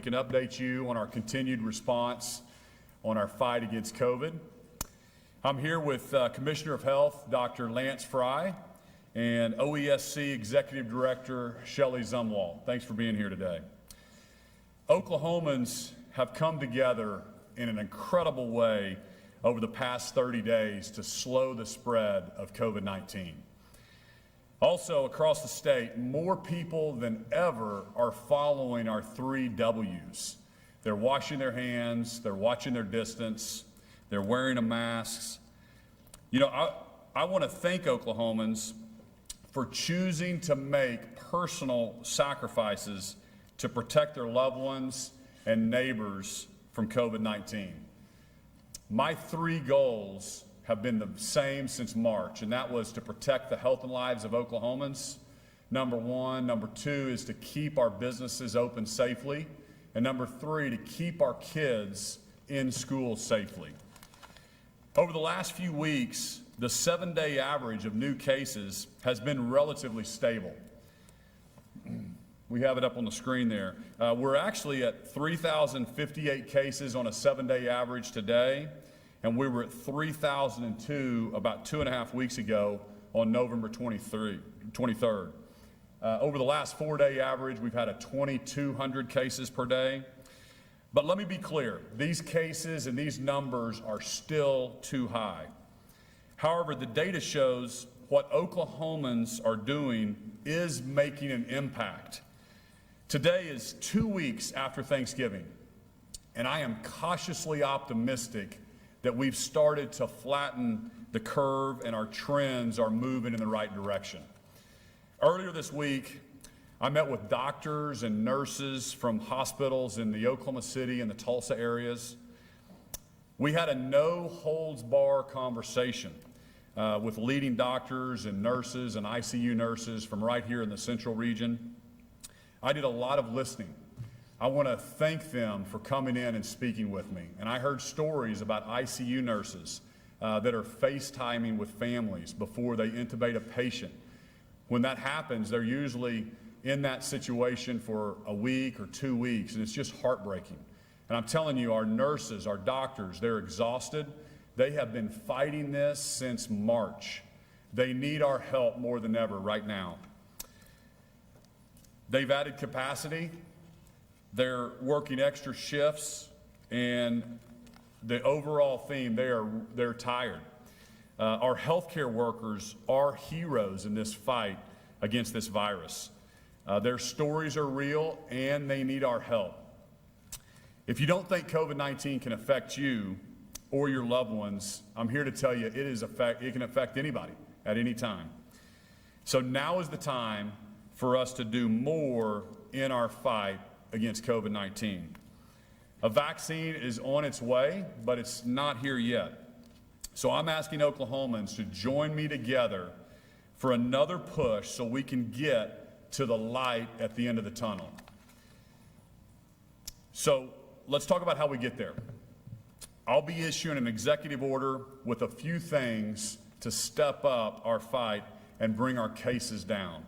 can update you on our continued response on our fight against COVID. I'm here with Commissioner of Health, Dr. Lance Fry, and OESC Executive Director, Shelley Zumwalt. Thanks for being here today. Oklahomans have come together in an incredible way over the past 30 days to slow the spread of COVID-19. Also, across the state, more people than ever are following our 3 W's. They're washing their hands, they're watching their distance, they're wearing a mask. You know, I want to thank Oklahomans for choosing to make personal sacrifices to protect their loved ones and neighbors from COVID-19. My 3 goals have been the same since March, and that was to protect the health and lives of Oklahomans, number 1. Number 2 is to keep our businesses open safely. And number 3, to keep our kids in school safely. Over the last few weeks, the 7-day average of new cases has been relatively stable. We have it up on the screen there. We're actually at 3,058 cases on a 7-day average today, and we were at 3,002 about 2.5 weeks ago on November 23rd. Over the last 4-day average, we've had a 2,200 cases per day. But let me be clear, these cases and these numbers are still too high. However, the data shows what Oklahomans are doing is making an impact. Today is 2 weeks after Thanksgiving, and I am cautiously optimistic that we've started to flatten the curve and our trends are moving in the right direction. Earlier this week, I met with doctors and nurses from hospitals in the Oklahoma City and the Tulsa areas. We had a no-holds-barred conversation with leading doctors and nurses and ICU nurses from right here in the central region. I did a lot of listening. I want to thank them for coming in and speaking with me. And I heard stories about ICU nurses that are FaceTiming with families before they intubate a patient. When that happens, they're usually in that situation for a week or 2 weeks, and it's just heartbreaking. And I'm telling you, our nurses, our doctors, they're exhausted. They have been fighting this since March. They need our help more than ever right now. They've added capacity. They're working extra shifts, and the overall theme, they're tired. Our healthcare workers are heroes in this fight against this virus. Their stories are real, and they need our help. If you don't think COVID-19 can affect you or your loved ones, I'm here to tell you it can affect anybody at any time. So now is the time for us to do more in our fight against COVID-19. A vaccine is on its way, but it's not here yet. So I'm asking Oklahomans to join me together for another push so we can get to the light at the end of the tunnel. So let's talk about how we get there. I'll be issuing an executive order with a few things to step up our fight and bring our cases down.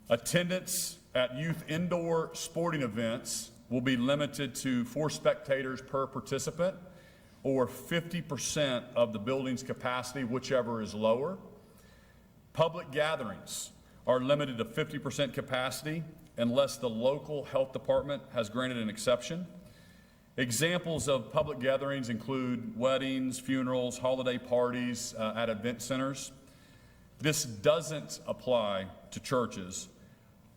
Attendance at youth indoor sporting events will be limited to 4 spectators per participant, or 50% of the building's capacity, whichever is lower. Public gatherings are limited to 50% capacity unless the local health department has granted an exception. Examples of public gatherings include weddings, funerals, holiday parties at event centers. This doesn't apply to churches,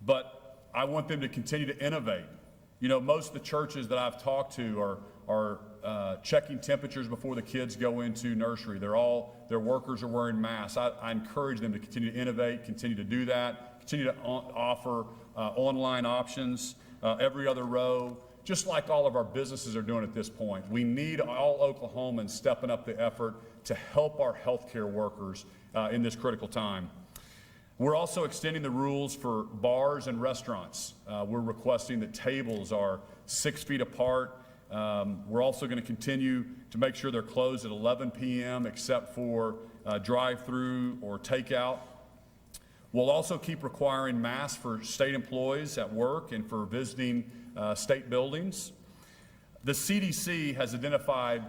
but I want them to continue to innovate. You know, most of the churches that I've talked to are checking temperatures before the kids go into nursery. Their workers are wearing masks. I encourage them to continue to innovate, continue to do that, continue to offer online options every other row, just like all of our businesses are doing at this point. We need all Oklahomans stepping up the effort to help our healthcare workers in this critical time. We're also extending the rules for bars and restaurants. We're requesting that tables are 6 feet apart. We're also going to continue to make sure they're closed at 11 p.m. except for drive-through or takeout. We'll also keep requiring masks for state employees at work and for visiting state buildings. The CDC has identified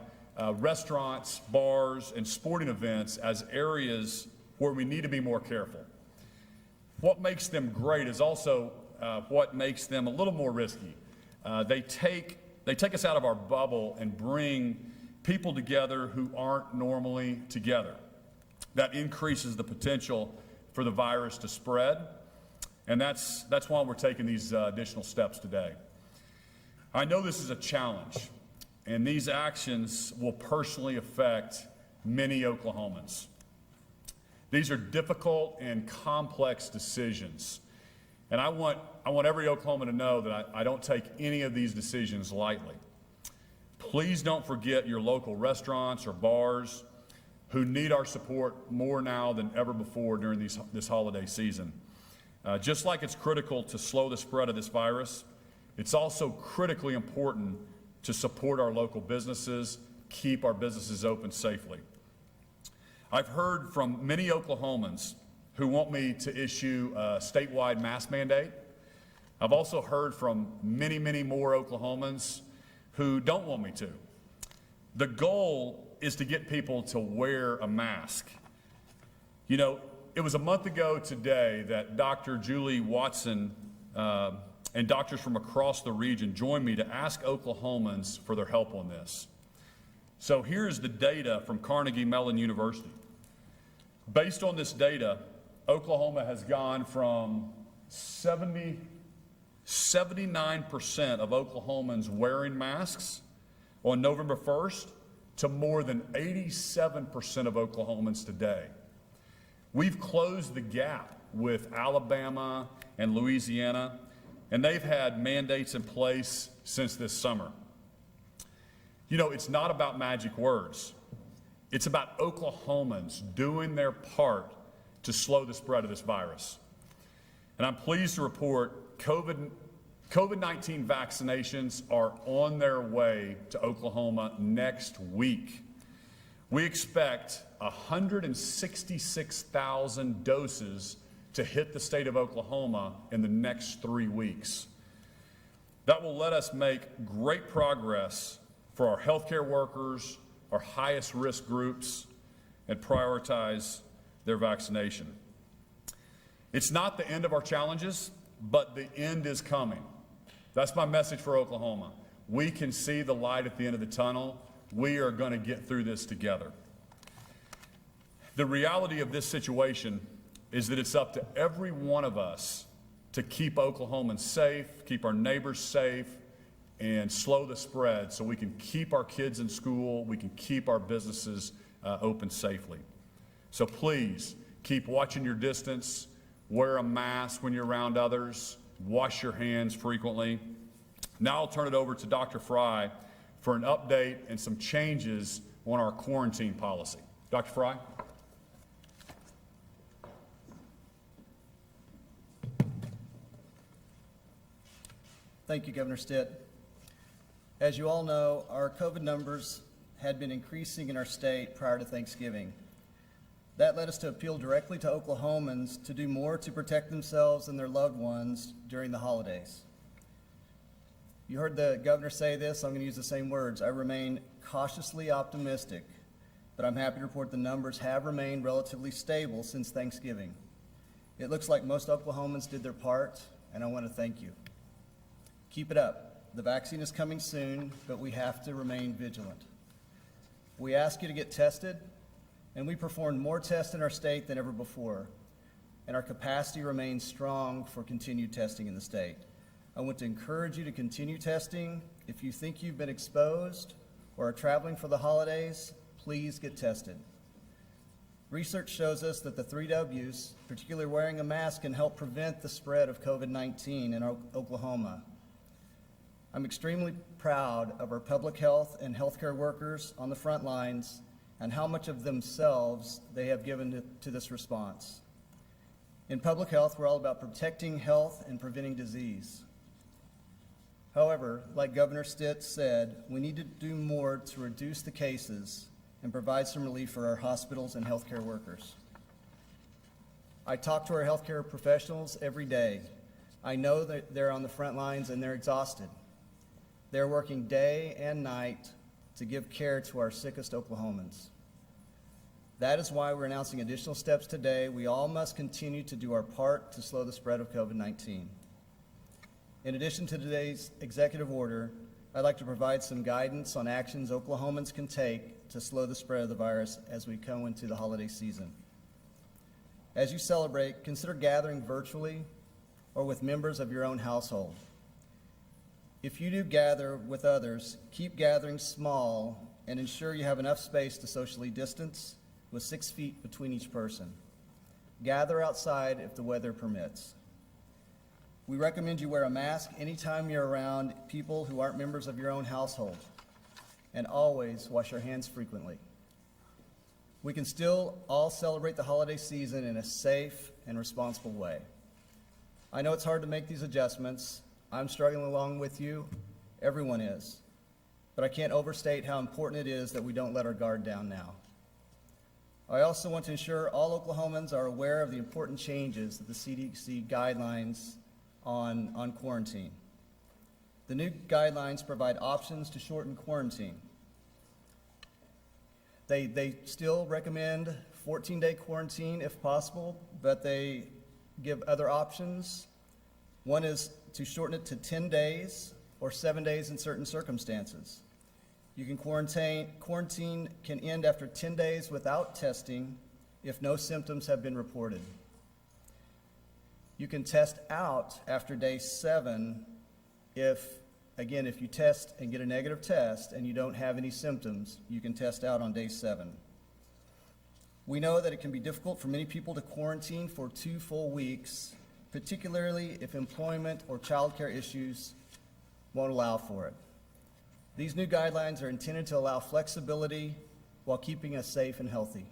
restaurants, bars, and sporting events as areas where we need to be more careful. What makes them great is also what makes them a little more risky. They take us out of our bubble and bring people together who aren't normally together. That increases the potential for the virus to spread, and that's why we're taking these additional steps today. I know this is a challenge, and these actions will personally affect many Oklahomans. These are difficult and complex decisions, and I want every Oklahoman to know that I don't take any of these decisions lightly. Please don't forget your local restaurants or bars who need our support more now than ever before during this holiday season. Just like it's critical to slow the spread of this virus, it's also critically important to support our local businesses, keep our businesses open safely. I've heard from many Oklahomans who want me to issue a statewide mask mandate. I've also heard from many, many more Oklahomans who don't want me to. The goal is to get people to wear a mask. You know, it was a month ago today that Dr. Julie Watson and doctors from across the region joined me to ask Oklahomans for their help on this. So here's the data from Carnegie Mellon University. Based on this data, Oklahoma has gone from 79% of Oklahomans wearing masks on November 1st to more than 87% of Oklahomans today. We've closed the gap with Alabama and Louisiana, and they've had mandates in place since this summer. You know, it's not about magic words. It's about Oklahomans doing their part to slow the spread of this virus. And I'm pleased to report COVID-19 vaccinations are on their way to Oklahoma next week. We expect 166,000 doses to hit the state of Oklahoma in the next 3 weeks. That will let us make great progress for our healthcare workers, our highest risk groups, and prioritize their vaccination. It's not the end of our challenges, but the end is coming. That's my message for Oklahoma. We can see the light at the end of the tunnel. We are going to get through this together. The reality of this situation is that it's up to every one of us to keep Oklahomans safe, keep our neighbors safe, and slow the spread so we can keep our kids in school, we can keep our businesses open safely. So please keep watching your distance, wear a mask when you're around others, wash your hands frequently. Now I'll turn it over to Dr. Fry for an update and some changes on our quarantine policy. Dr. Fry? Thank you, Governor Stitt. As you all know, our COVID numbers had been increasing in our state prior to Thanksgiving. That led us to appeal directly to Oklahomans to do more to protect themselves and their loved ones during the holidays. You heard the governor say this, I'm going to use the same words. I remain cautiously optimistic, but I'm happy to report the numbers have remained relatively stable since Thanksgiving. It looks like most Oklahomans did their part, and I want to thank you. Keep it up. The vaccine is coming soon, but we have to remain vigilant. We ask you to get tested, and we performed more tests in our state than ever before, and our capacity remains strong for continued testing in the state. I want to encourage you to continue testing. If you think you've been exposed or are traveling for the holidays, please get tested. Research shows us that the 3 W's, particularly wearing a mask, can help prevent the spread of COVID-19 in Oklahoma. I'm extremely proud of our public health and healthcare workers on the front lines and how much of themselves they have given to this response. In public health, we're all about protecting health and preventing disease. However, like Governor Stitt said, we need to do more to reduce the cases and provide some relief for our hospitals and healthcare workers. I talk to our healthcare professionals every day. I know that they're on the front lines and they're exhausted. They're working day and night to give care to our sickest Oklahomans. That is why we're announcing additional steps today. We all must continue to do our part to slow the spread of COVID-19. In addition to today's executive order, I'd like to provide some guidance on actions Oklahomans can take to slow the spread of the virus as we come into the holiday season. As you celebrate, consider gathering virtually or with members of your own household. If you do gather with others, keep gathering small and ensure you have enough space to socially distance with 6 feet between each person. Gather outside if the weather permits. We recommend you wear a mask anytime you're around people who aren't members of your own household, and always wash your hands frequently. We can still all celebrate the holiday season in a safe and responsible way. I know it's hard to make these adjustments. I'm struggling along with you. Everyone is. But I can't overstate how important it is that we don't let our guard down now. I also want to ensure all Oklahomans are aware of the important changes that the CDC guidelines on quarantine. The new guidelines provide options to shorten quarantine. They still recommend 14-day quarantine if possible, but they give other options. One is to shorten it to 10 days or 7 days in certain circumstances. You can quarantine can end after 10 days without testing if no symptoms have been reported. You can test out after day 7 if you test and get a negative test and you don't have any symptoms, you can test out on day 7. We know that it can be difficult for many people to quarantine for 2 full weeks, particularly if employment or childcare issues won't allow for it. These new guidelines are intended to allow flexibility while keeping us safe and healthy.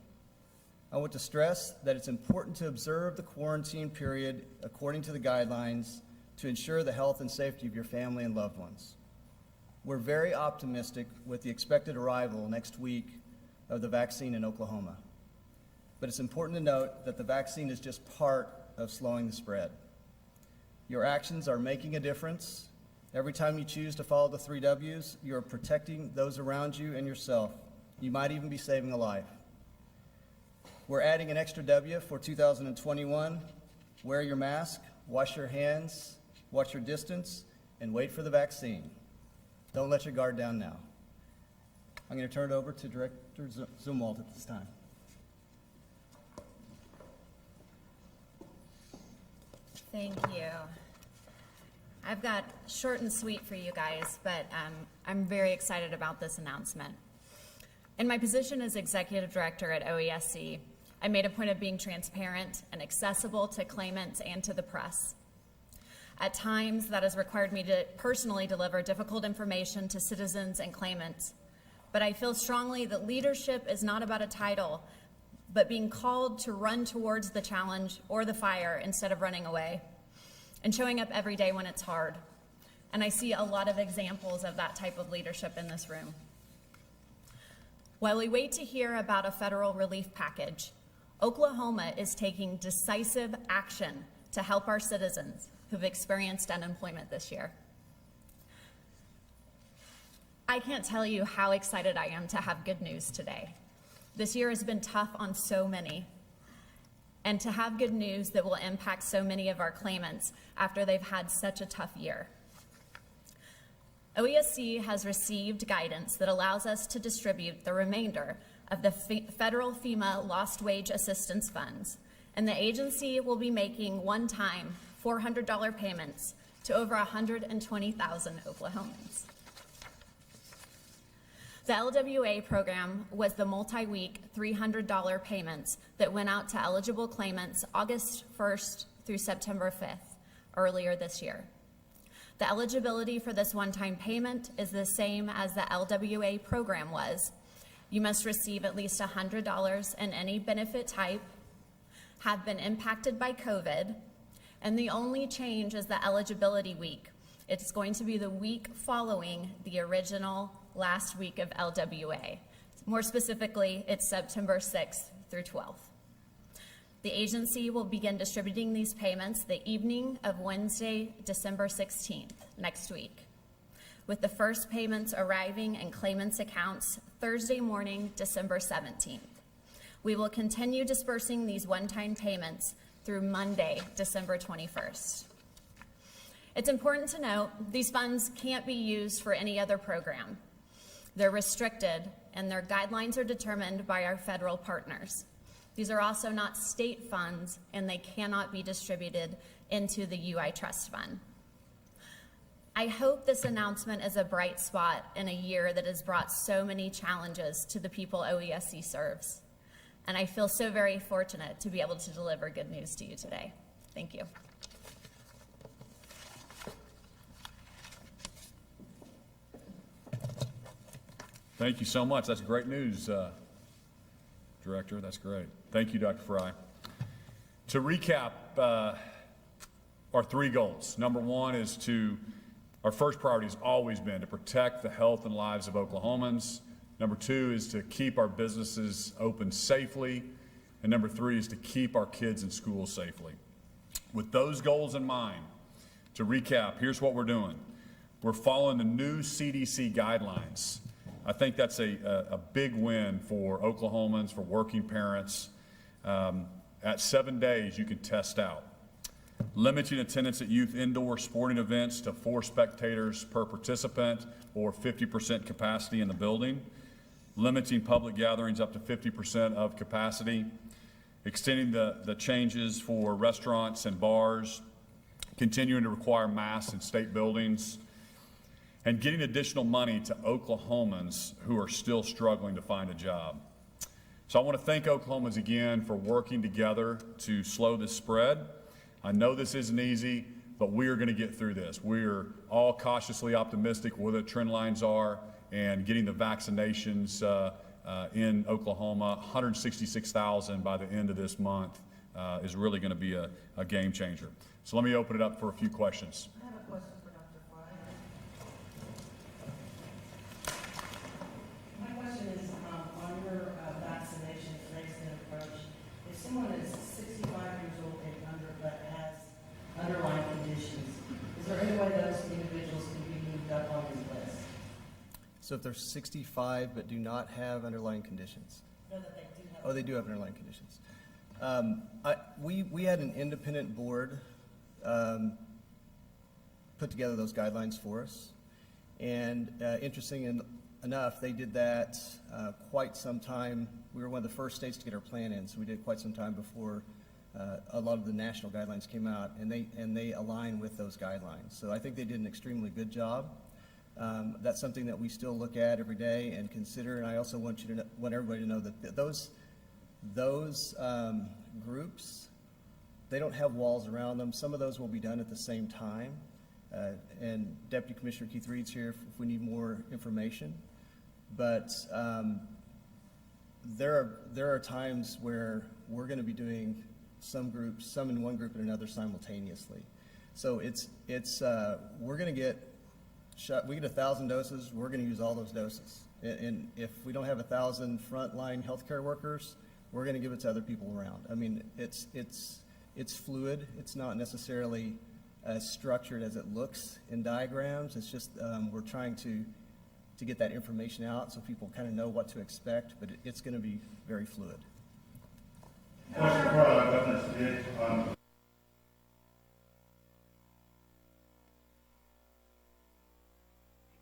I want to stress that it's important to observe the quarantine period according to the guidelines to ensure the health and safety of your family and loved ones. We're very optimistic with the expected arrival next week of the vaccine in Oklahoma. But it's important to note that the vaccine is just part of slowing the spread. Your actions are making a difference. Every time you choose to follow the 3 W's, you're protecting those around you and yourself. You might even be saving a life. We're adding an extra W for 2021. Wear your mask, wash your hands, watch your distance, and wait for the vaccine. Don't let your guard down now. I'm going to turn it over to Director Zumwalt at this time. Thank you. I've got short and sweet for you guys, but I'm very excited about this announcement. In my position as Executive Director at OESC, I made a point of being transparent and accessible to claimants and to the press. At times, that has required me to personally deliver difficult information to citizens and claimants, but I feel strongly that leadership is not about a title, but being called to run towards the challenge or the fire instead of running away, and showing up every day when it's hard. And I see a lot of examples of that type of leadership in this room. While we wait to hear about a federal relief package, Oklahoma is taking decisive action to help our citizens who've experienced unemployment this year. I can't tell you how excited I am to have good news today. This year has been tough on so many, and to have good news that will impact so many of our claimants after they've had such a tough year. OESC has received guidance that allows us to distribute the remainder of the federal FEMA Lost Wage Assistance Funds, and the agency will be making one-time $400 payments to over 120,000 Oklahomans. The LWA program was the multi-week $300 payments that went out to eligible claimants August 1st through September 5th, earlier this year. The eligibility for this one-time payment is the same as the LWA program was. You must receive at least $100 in any benefit type, have been impacted by COVID, and the only change is the eligibility week. It's going to be the week following the original last week of LWA. More specifically, it's September 6th through 12th. The agency will begin distributing these payments the evening of Wednesday, December 16th, next week. with the first payments arriving in claimants' accounts Thursday morning, December 17th. We will continue dispersing these one-time payments through Monday, December 21st. It's important to note these funds can't be used for any other program. They're restricted, and their guidelines are determined by our federal partners. These are also not state funds, and they cannot be distributed into the UI Trust Fund. I hope this announcement is a bright spot in a year that has brought so many challenges to the people OESC serves. And I feel so very fortunate to be able to deliver good news to you today. Thank you. Thank you so much. That's great news, Director. That's great. Thank you, Dr. Fry. To recap our three goals. Number one is our first priority has always been to protect the health and lives of Oklahomans. Number two is to keep our businesses open safely. And number three is to keep our kids in school safely. With those goals in mind, to recap, here's what we're doing. We're following the new CDC guidelines. I think that's a big win for Oklahomans, for working parents. At 7 days, you can test out. Limiting attendance at youth indoor sporting events to 4 spectators per participant or 50% capacity in the building. Limiting public gatherings up to 50% of capacity. Extending the changes for restaurants and bars. Continuing to require masks in state buildings. And getting additional money to Oklahomans who are still struggling to find a job. So I want to thank Oklahomans again for working together to slow this spread. I know this isn't easy, but we are going to get through this. We're all cautiously optimistic where the trend lines are, and getting the vaccinations in Oklahoma, 166,000 by the end of this month, is really going to be a game changer. So let me open it up for a few questions. I have a question for Dr. Fry. My question is on your vaccination phased-in approach. If someone is 65 years old and under but has underlying conditions, is there any way those individuals can be moved up on your list? So if they're 65 but do not have underlying conditions? No, that they do have. Oh, they do have underlying conditions. We had an independent board put together those guidelines for us. And interesting enough, they did that quite some time. We were one of the first states to get our plan in, so we did quite some time before a lot of the national guidelines came out, and they align with those guidelines. So I think they did an extremely good job. That's something that we still look at every day and consider. And I also want everybody to know that those groups, they don't have walls around them. Some of those will be done at the same time. And Deputy Commissioner Keith Reed's here if we need more information. But there are times where we're going to be doing some groups, some in one group and another simultaneously. So we're going to get shot. We get 1,000 doses. We're going to use all those doses. And if we don't have 1,000 frontline healthcare workers, we're going to give it to other people around. I mean, it's fluid. It's not necessarily as structured as it looks in diagrams. It's just we're trying to get that information out so people kind of know what to expect, but it's going to be very fluid. Question for Governor Stitt.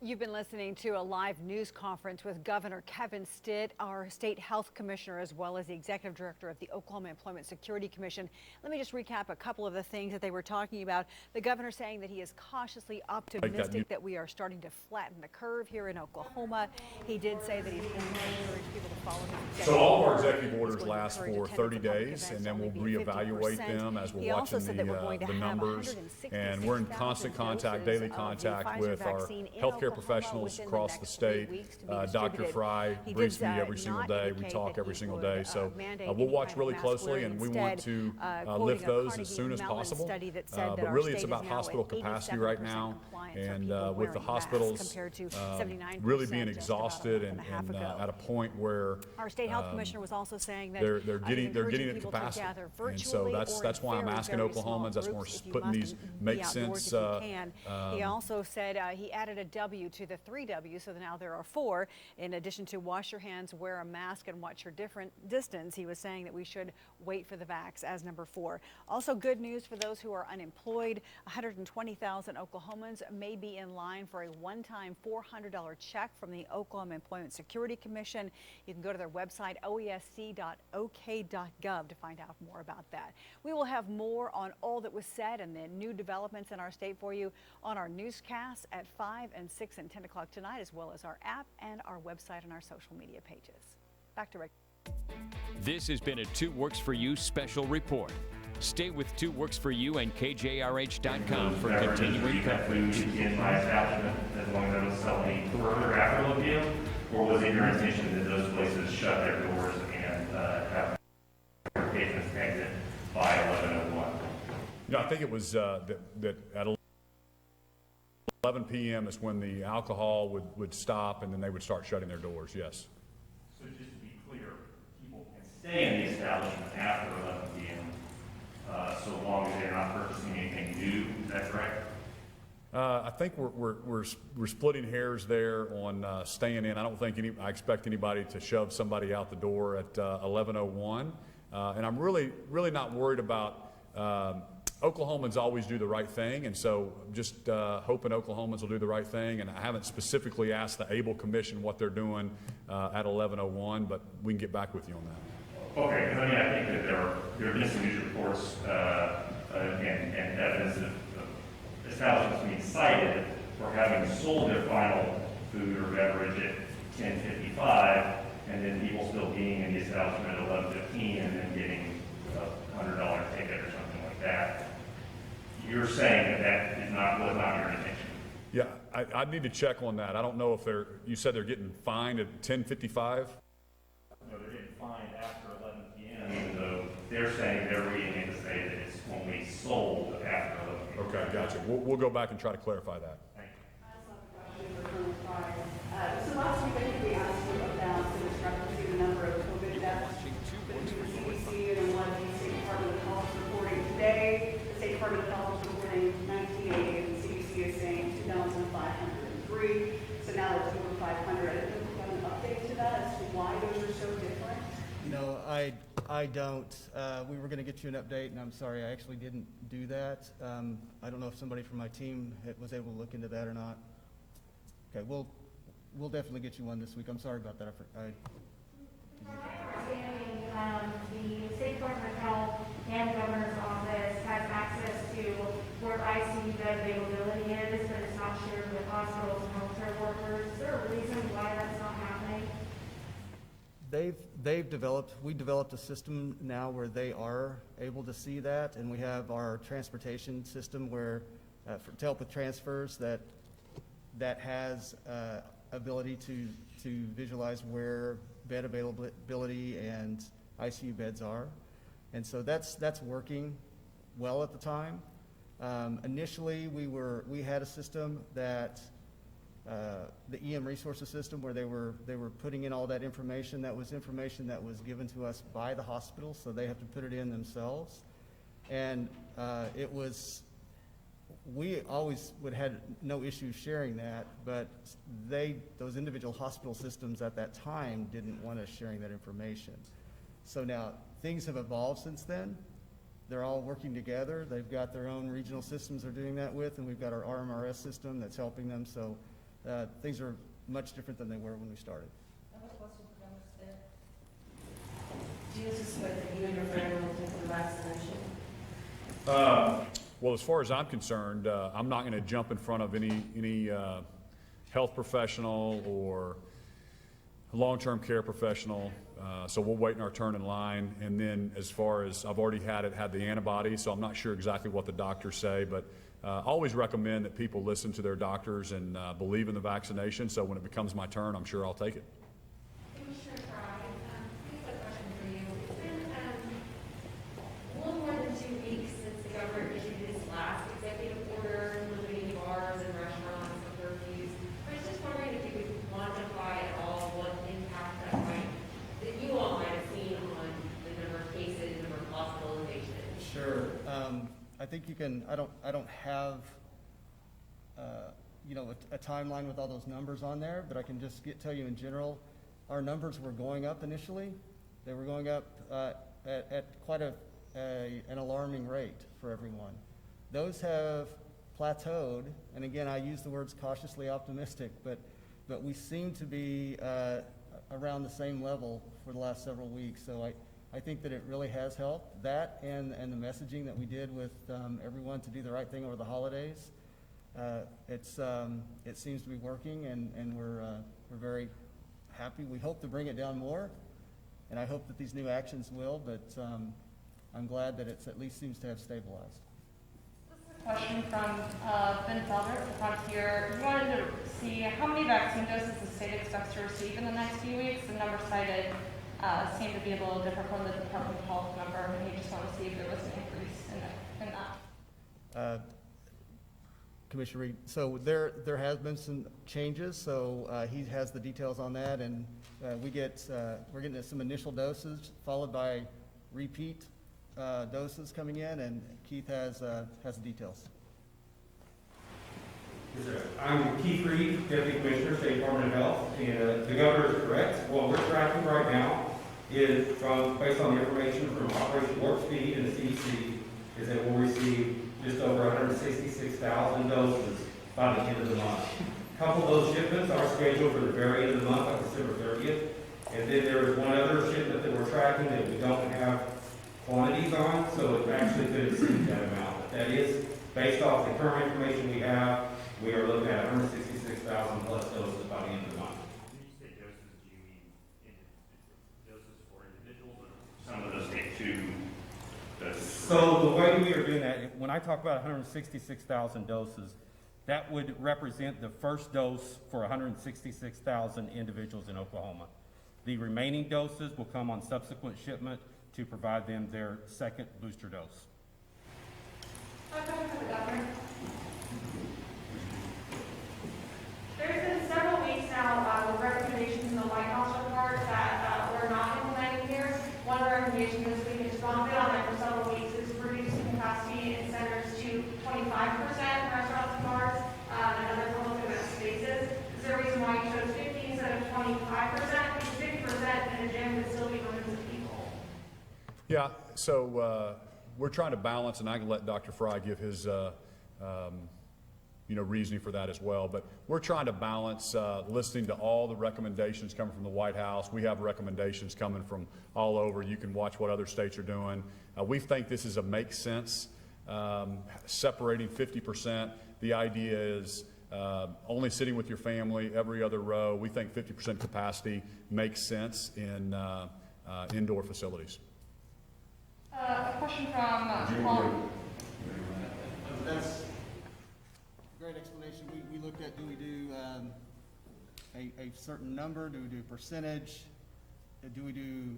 You've been listening to a live news conference with Governor Kevin Stitt, our state health commissioner, as well as the executive director of the Oklahoma Employment Security Commission. Let me just recap a couple of the things that they were talking about. The governor saying that he is cautiously optimistic that we are starting to flatten the curve here in Oklahoma. He did say that he's going to encourage people to follow his So all of our executive orders last for 30 days, and then we'll reevaluate them as we're watching the numbers. And we're in constant contact, daily contact with our healthcare professionals across the state. Dr. Fry briefs me every single day. We talk every single day. So we'll watch really closely, and we want to lift those as soon as possible. But really, it's about hospital capacity right now. compliance are And people with the wearing masks hospitals compared to 79% really being just about a exhausted month and a half ago. at a point where Our state health commissioner was also saying that they're he's getting at encouraging people capacity. to gather And so virtually that's or in why I'm very, asking very small Oklahomans, that's why we're groups if you putting must these be make outdoors sense. if you can. He also said he added a W to the 3 W's, so now there are 4. In addition to wash your hands, wear a mask, and watch your different distance, he was saying that we should wait for the vax as number 4. Also good news for those who are unemployed. 120,000 Oklahomans may be in line for a one-time $400 check from the Oklahoma Employment Security Commission. You can go to their website, oesc.ok.gov, to find out more about that. We will have more on all that was said and the new developments in our state for you on our newscasts at 5 and 6 and 10 o'clock tonight, as well as our app and our website and our social media pages. Back to Rick. This has been a 2 Works For You special report. Stay with 2 Works For You and KJRH.com for continuing coverage. In my establishment, as long as I was selling further after 11 p.m., or was it your intention that those places shut their doors and have patrons exit by 11:01? I think it was that at 11 p.m. is when the alcohol would stop, and then they would start shutting their doors, yes. So just to be clear, people can stay in the establishment after 11 p.m. So long as they're not purchasing anything new. Is that correct? I think we're splitting hairs there on staying in. I don't think I expect anybody to shove somebody out the door at 11:01, and I'm really not worried about. Oklahomans always do the right thing, and so just hoping Oklahomans will do the right thing. And I haven't specifically asked the ABLE Commission what they're doing at 11:01, but we can get back with you on that. Okay, because I think that there have been some news reports and evidence of establishments being cited for having sold their final food or beverage at 10:55, and then people still being in the establishment at 11:15 and then getting a $100 ticket or something like that. You're saying that was not your intention? Yeah, I'd need to check on that. I don't know if you said they're getting fined at 10:55? No, they're getting fined after 11 p.m., even though they're saying they're reading it to say that it's only sold after 11 p.m. Okay, gotcha. We'll go back and try to clarify that. Thank you. So last week, I think we asked you about the discrepancy in the number of COVID deaths between the CDC and what the State Department of Health is reporting today. The State Department of Health is reporting 1980, and the CDC is saying 2,503. So now it's over 500. I don't know if you have an update to that as to why those are so different. No, I don't. We were going to get you an update, and I'm sorry, I actually didn't do that. I don't know if somebody from my team was able to look into that or not. Okay, we'll definitely get you one this week. I'm sorry about that. The State Department of Health and the Governor's Office has access to where ICU bed availability is, but it's not shared with hospitals and healthcare workers. Is there a reason why that's not happening? We developed a system now where they are able to see that, and we have our transportation system where, to help with transfers, that has ability to visualize where bed availability and ICU beds are. And so that's working well at the time. Initially, we had a system that the EM resources system where they were putting in all that information. That was information that was given to us by the hospital, so they have to put it in themselves. And we always had no issue sharing that, but those individual hospital systems at that time didn't want us sharing that information. So now things have evolved since then. They're all working together. They've got their own regional systems they're doing that with, and we've got our RMRS system that's helping them. So things are much different than they were when we started. I have a question for Dr. Stitt. Do you suspect that you and your family will take the vaccination? Well, as far as I'm concerned, I'm not going to jump in front of any health professional or long-term care professional. So we'll wait in our turn in line. And then as far as I've already had the antibody, so I'm not sure exactly what the doctors say, but always recommend that people listen to their doctors and believe in the vaccination. So when it becomes my turn, I'm sure I'll take it. Commissioner Fry, here's a question for you. It's been a little more than 2 weeks since the governor issued his last executive order limiting bars and restaurants think you can, I don't have, you know, a timeline with all those numbers on there, but I can just tell you in general, our numbers were going up initially. They were going up at quite an alarming rate for everyone. Those have plateaued, and again, I use the words cautiously optimistic, but we seem to be around the same level for the last several weeks. So I think that it really has helped. That and the messaging that we did with everyone to do the right thing over the holidays. It seems to be working, and we're very happy. We hope to bring it down more, and I hope that these new actions will, but I'm glad that it at least seems to have stabilized. Question from Ben Felder at the Frontier. We wanted to see how many vaccine doses the state expects to receive in the next few weeks. The number cited seemed to be a little different from the Department of Health number, and we just want to see if there was an increase in that. Commissioner Reed, so there has been some changes, so he has the details on that, and we're getting some initial doses followed by repeat doses coming in, and Keith has the details. Yes, sir. I'm Keith Reed, Deputy Commissioner, State Department of Health, and the governor is correct. What we're tracking right now is based on the information from Operation Warp Speed and the CDC, is that we'll receive just over 166,000 doses by the end of the month. A couple of those shipments are scheduled for the very end of the month, like December 30th. And then there is one other shipment that we're tracking that we don't have quantities on, so it actually could exceed that amount. But that is based off the current information we have. We are looking at 166,000 plus doses by the end of the month. When you say doses, do you mean doses for individuals, or some of those take 2 doses? So the way we are doing that, when I talk about 166,000 doses, that would represent the first dose for 166,000 individuals in Oklahoma. The remaining doses will come on subsequent shipment to provide them their second booster dose. There's been several weeks now with recommendations in the White House report that we're not implementing here. One recommendation this week has gone been on it for several weeks is reducing capacity in centers to 25%, restaurants and bars, and other public event spaces. Is there a reason why you chose 50 instead of 25%? Because 50% in a gym would still be hundreds of people. Yeah, so we're trying to balance, and I can let Dr. Fry give his reasoning for that as well. But we're trying to balance listening to all the recommendations coming from the White House. We have recommendations coming from all over. You can watch what other states are doing. We think this is a make sense, separating 50%. The idea is only sitting with your family every other row. We think 50% capacity makes sense in indoor facilities. A question from Paul. That's a great explanation. We looked at, do we do a certain number? Do we do percentage? Do we do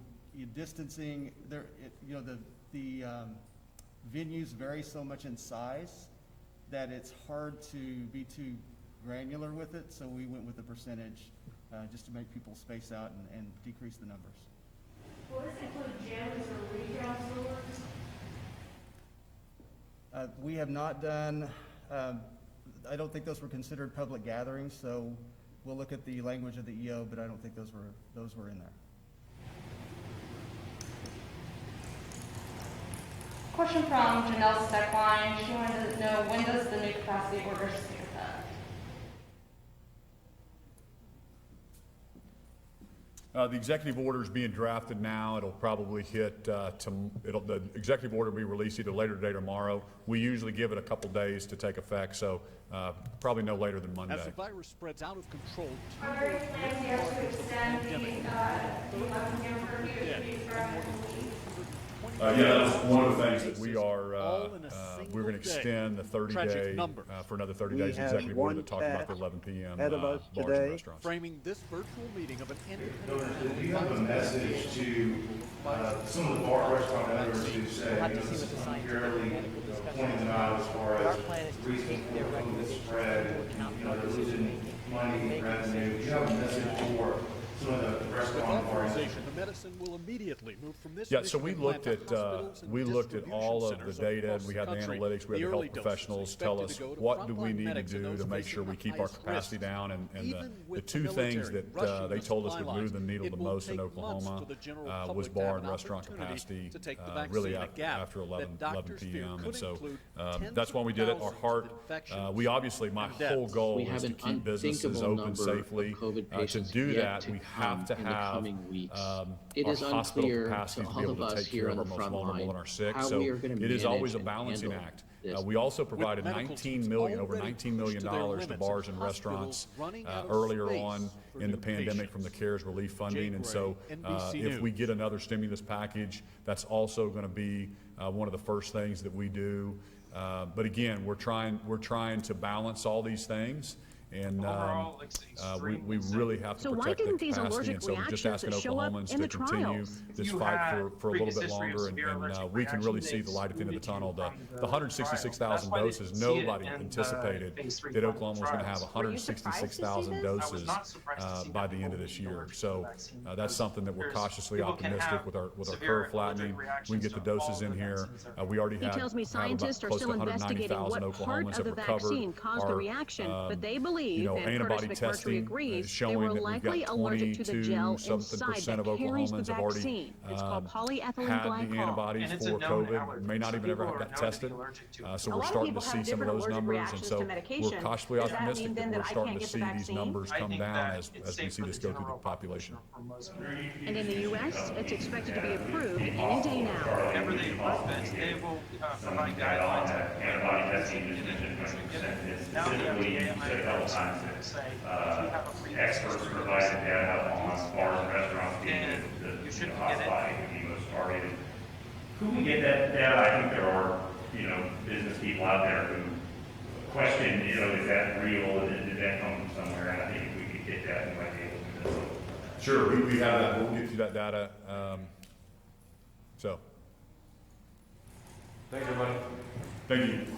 distancing? The venues vary so much in size that it's hard to be too granular with it. So we went with the percentage just to make people space out and decrease the numbers. Will this include gyms or retail stores? We have not done, I don't think those were considered public gatherings, so we'll look at the language of the EO, but I don't think those were in there. Question from Janelle Steckline. She wanted to know, when does the new capacity order take effect? The executive order is being drafted now. It'll probably hit, the executive order will be released either later today or tomorrow. We usually give it a couple days to take effect, so probably no later than Monday. As the virus spreads out of control, Are there any plans here to extend the 11 p.m. curfew to be starting in a week? Yeah, that's one of the things that we are, we're going to extend the 30-day, for another 30 days, executive order that talked about the 11 p.m. bars and restaurants. framing this virtual meeting of an independent. Do you have a message to some of the bar restaurant owners who say fairly pointing them out as far as reason for COVID spread, and they're losing money, revenue? Do you have a message for some of the restaurant bars Utilization, the medicine will immediately move from this. Yeah, so we initiative looked plant at, to hospitals and we looked at distribution all of the centers data, across and we had the country. analytics, we had the early health doses professionals tell us expected to go to what do we frontline need to medics and do those to make facing sure we the keep our highest capacity risk. down, and Even the with two the things military that rushing they the told us supply would move the lines, needle it the will most in take months Oklahoma for the general was public to bar have and an restaurant opportunity capacity, to take the really vaccine, a gap after that 11 doctors fear p.m. And could so include that's why we did it. Our tens of heart, thousands of infections we obviously, my and whole deaths. goal We is have to an keep businesses unthinkable open number of safely. COVID To patients do yet that, to we have to come in the have coming weeks. It our is hospital unclear capacity to to all be of able to us take here care on of the our most front vulnerable line and our sick. how So we are going to it is always a manage and balancing handle act. this. We also provided medical $19 teams million, over already $19 million pushed to their to limits bars and and restaurants hospitals running out of earlier space on for in the new pandemic from the patients. CARES relief funding. And Jay so Gray, NBC if we News. get another stimulus package, that's also going to be one of the first things that we do. But again, we're trying to balance all these things. And we really have to protect the capacity, and so we're just asking Oklahomans to continue this fight for a little bit longer, and we can really see the light at the end of the tunnel. The 166,000 doses, nobody anticipated that Oklahoma was going to have 166,000 doses by the end of this year. So that's something that we're cautiously optimistic with our curve flattening. We can get the doses in here. We already have tells me scientists are still investigating what part of the vaccine caused the reaction, but they believe, and antibody Curtis McMurtry testing agrees, they showing were that we've likely got allergic to the gel 20-something inside % of that carries the Oklahomans have already vaccine. It's called polyethylene had the glycol. antibodies for COVID, may not even ever have got tested. So we're starting to see some of those numbers, and so we're cautiously optimistic that we're starting to see these numbers come down as we see this go through the population. And in the U.S., it's expected to be approved any day now. Whenever they approve it, they will provide guidelines. Antibody testing is specifically, you said a couple times that experts provided data on bars and restaurants being the hotspot would be most targeted. Who we get that data? I think there are, business people out there who question, is that real? Did that come from somewhere? And I think if we could get that, we might be able to do it. Sure, we have that. We'll get you that data. So. Thanks, everybody. Thank you.